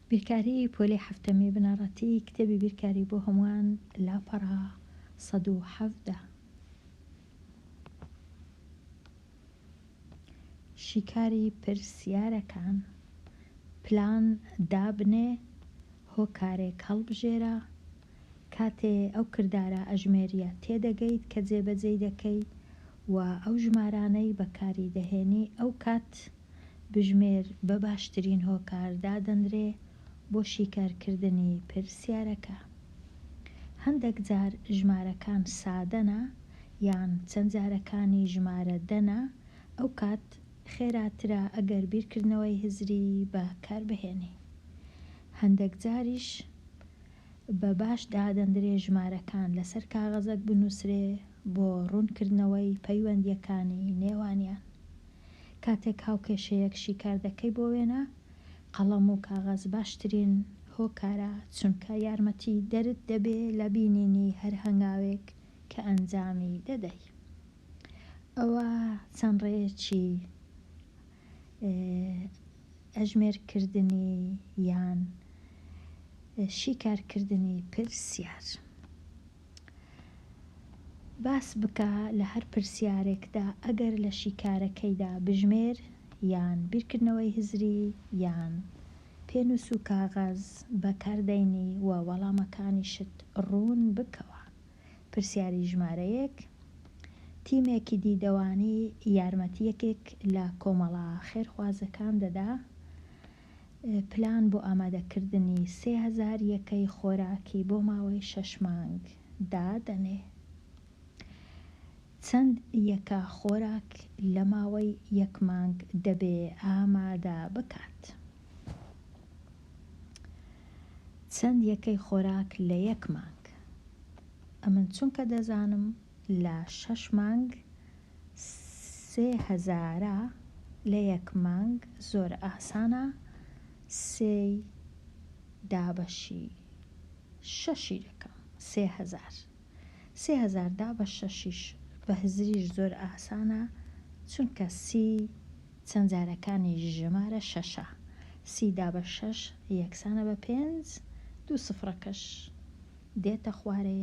بیرکاری پۆلی هەفتەمی بنەڕەتی کتێبی بیرکاری بۆ هەمووان لاپەڕا ١٧ شیکاری پرسیارەکان پلان دابنێ هۆکارێک هەڵبژێرە کاتێ ئەو کردارە ئەژمێریە تێدەگەیت کە جێبەجێی دەکەی و ئەو ژمارانەی بەکاری دەهێنی ئەو کات بژمێر بە باشترین هۆکار دادەنرێ بۆ شیکارکردنی پرسیارەکە. هەندێک جار ژمارەکان سادەنە یان چەند جارەکانی ژمارە دەنە ئەو کات خێراترە ئەگەر بیرکردنەوەی هزری بەکاربهێنی. هەندێک جاریش بە باش دادەنرێ ژمارەکان لەسەر کاغەزێک بنووسرێ بۆ ڕوونکردنەوەی پەیوەندیەکانی نێوانیان. کاتێک هاوکێشەیەک شیکار دەکەی بۆ وێنە قەڵەم و کاغەز باشترین هۆکارە چونکە یارمەتی دەرت دەبێ لە بینینی هەر هەنگاوێک کە ئەنجامی دەدەی. ئەوە چەند ڕێیەکی ئەژمێرکردنی یان شیکارکردنی پرسیار. باس بکە لە هەر پرسیارێکدا ئەگەر لە شیکارەکەیدا بژمێر یان بیرکردنەوەی هزری یان پێنووس و کاغەز بەکاردەینی و وەڵامەکانیشت ڕوون بکەوە. پرسیاری ژمارەیەک تیمێکی دیدەوانی یارمەتیەکێک لە کۆمەڵە خێرخوازەکان دەدا پلان بۆ ئامادەکردنی 3000 یەکەی خۆراکی بۆ ماوەی 6 مانگ دادەنێ. چەند یەکە خۆراک لە ماوەی 1 مانگ دەبێ ئامادە بکات؟ چەند یەکەی خۆراک لە 1 مانگ؟ ئەمن چونکە دەزانم لە 6 مانگ 3000 لە 1 مانگ زۆر ئاسانە 3 دابەشی 6 دەکەم 3000 دابە 6 بە هزریش زۆر ئاسانە چونکە 30 چەند جارەکانی ژمارە 6 30 دابە 6 یەکسانە بە 5 دوو سفرەکەش دێتە خوارێ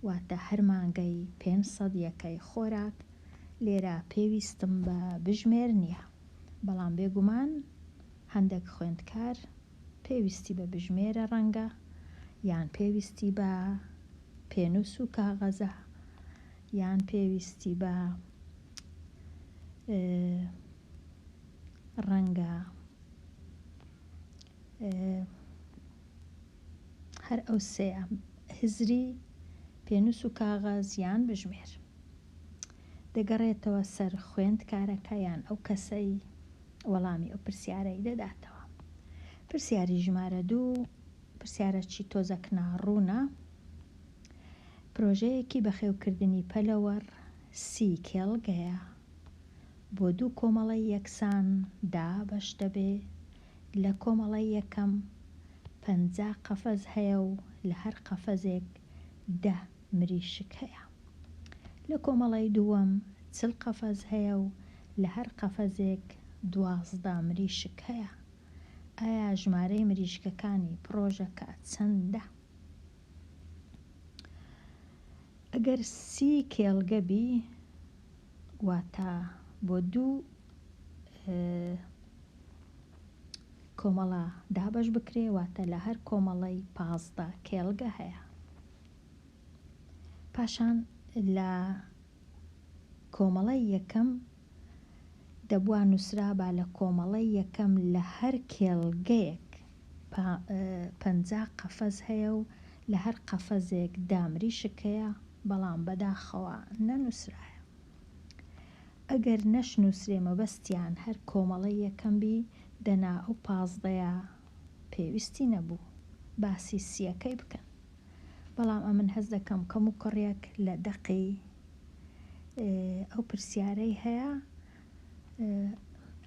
واتە هەر مانگەی 500 یەکەی خۆراک. لێرە پێویستم بە بژمێر نییە بەڵام بێگومان هەندێک خوێندکار پێویستی بە بژمێرە ڕەنگە یان پێویستی بە پێنووس و کاغەزە یان پێویستی بە ڕەنگە هەر ئەو سێە هزری پێنووس و کاغەز یان بژمێر. دەگەڕێتەوە سەر خوێندکارەکە یان ئەو کەسەی وەڵامی ئەو پرسیارەی دەداتەوە. پرسیاری ژمارە 2 پرسیارەکی تۆزەک ناڕوونە. پرۆژەیەکی بەخێوکردنی پەلەوەڕ 30 کێڵگەیە بۆ 2 کۆمەڵی یەکسان دابەش دەبێ. لە کۆمەڵی یەکەم 50 قەفەز هەیە و لە هەر قەفەزێک 10 مریشک هەیە. لە کۆمەڵی دووەم 40 قەفەز هەیە و لە هەر قەفەزێک 12 مریشک هەیە. ئایا ژمارەی مریشکەکانی پرۆژەکە چەندە؟ ئەگەر 30 کێڵگە بی واتە بۆ 2 کۆمەڵە دابەش بکرێ واتە لە هەر کۆمەڵی 15 کێڵگە هەیە. پاشان لە کۆمەڵی یەکەم دەبووە نووسرا با لە کۆمەڵی یەکەم لە هەر کێڵگەیەک 50 قەفەز هەیە و لە هەر قەفەزێک 10 مریشک هەیە بەڵام بەداخەوە نەنووسرایە. ئەگەر نەشنووسرێ مەبەستیان هەر کۆمەڵی یەکەم بی دەنا ئەو 15ەیە پێویستی نەبوو باسی 30ەکەی بکەن. بەڵام ئەمن هەز دەکەم کەم و کڕێک لە دەقی ئەو پرسیارەی هەیە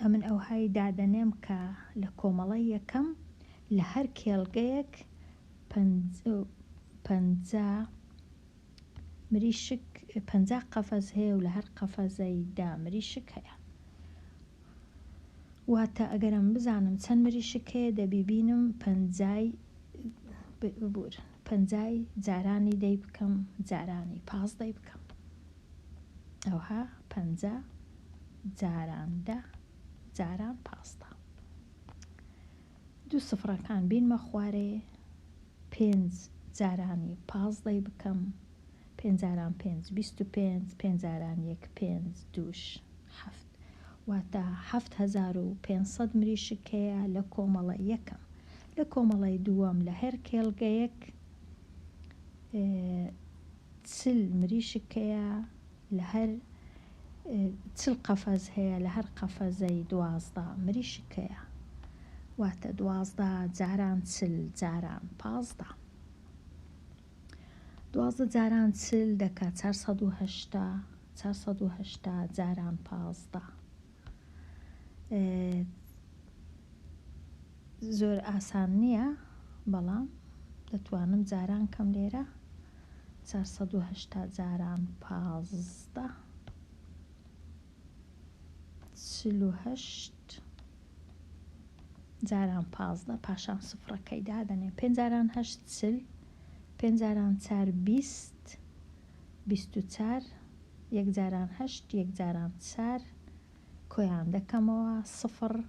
ئەمن ئەو های دادەنێم کە لە کۆمەڵی یەکەم لە هەر کێڵگەیەک 50 قەفەز هەیە و لە هەر قەفەزەی 10 مریشک هەیە. واتە ئەگەرم بزانم چەند مریشک هەیە دەبیبینم پەنجای جارانی دەی بکەم جارانی پازدەی بکەم ئەوها 50 جاران 10 جاران پازدە. دوو سفرەکان بینمە خوارێ 5 جارانی پازدەی بکەم 5 جاران 5 25 5 جاران 1 5 2 7 واتە 7500 مریشک هەیە لە کۆمەڵە یەکەم. لە کۆمەڵی دووەم لە هەر کێڵگەیەک 40 مریشک هەیە لە هەر 40 قەفەز هەیە لە هەر قەفەزەی 12 مریشک هەیە واتە 12 جاران 40 جاران 15 12 جاران 40 دەکات 480 480 جاران 15 زۆر ئاسان نییە بەڵام دەتوانم جاران کەم لێرە 480 جاران 15 48 جاران 15 پاشان سفرەکەی دادەنێ 5 جاران 8 40 5 جاران 4 20 24 1 جاران 8 1 جاران 4 کۆیان دەکەمەوە 0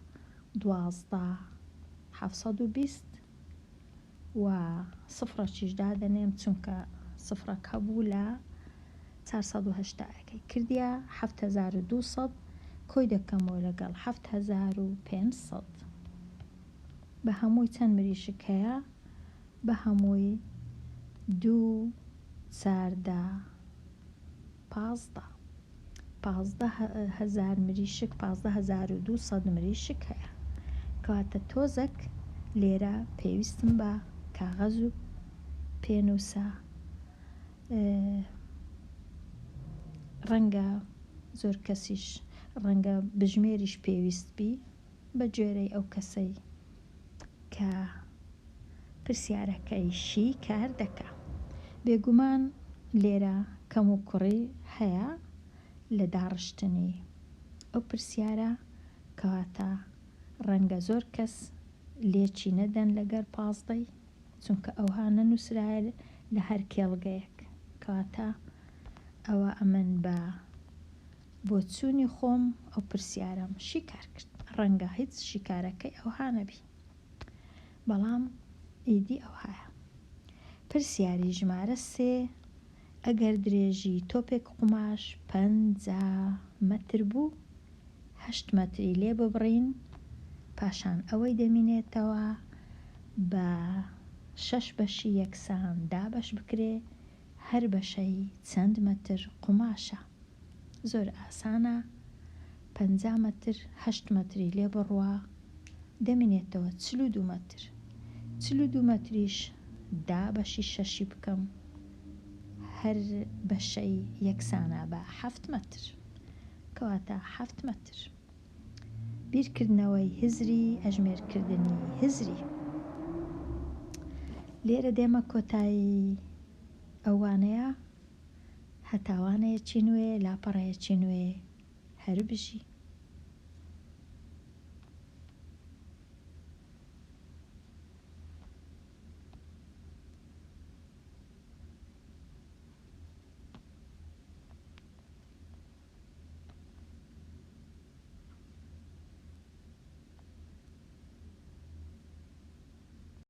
12 720 و سفرەکیش دادەنێم چونکە سفرەکە بوو لە 480 کردیا 7200 کۆی دەکەمەوە لەگەڵ 7500 بە هەمووی چەند مریشک هەیە بە هەمووی 2 14 15 15000 مریشک 15200 مریشک هەیە کەواتە تۆزێک لێرە پێویستم بە کاغەز و پێنووسە ڕەنگە زۆر کەسیش ڕەنگە بژمێریش پێویست بی بە گوێرەی ئەو کەسەی کە پرسیارەکەیشی کار دەکا. بێگومان لێرە کەم و کوڕی هەیە لە داڕشتنی ئەو پرسیارە کەواتە ڕەنگە زۆر کەس لێکی نەدەن لەگەر پازدەی چونکە ئەوها نەنووسرایە لە هەر کێڵگەیەک کەواتە ئەوە ئەمن بە بۆ چوونی خۆم ئەو پرسیارەم شیکار کرد ڕەنگە هیچ شیکارەکەی ئەوها نەبی بەڵام ئیدی ئەوهایە. پرسیاری ژمارە 3 ئەگەر درێژی تۆپێک قوماش 50 مەتر بوو 8 مەتری لێ ببڕین پاشان ئەوەی دەمینێتەوە بە 6 بەشی یەکسان دابەش بکرێ هەر بەشەی چەند مەتر قوماشە. زۆر ئاسانە 50 مەتر 8 مەتری لێ بڕوە دەمینێتەوە 42 مەتر 42 مەتریش دابەشی 6 بکەم هەر بەشەی یەکسانە بە 7 مەتر کەواتە 7 مەتر. بیرکردنەوەی هزری ئەژمێرکردنی هزری لێرە دێمە کۆتایی ئەوانەیە هەتاوانەیەکی نوێ لاپەڕەیەکی نوێ هەر بژی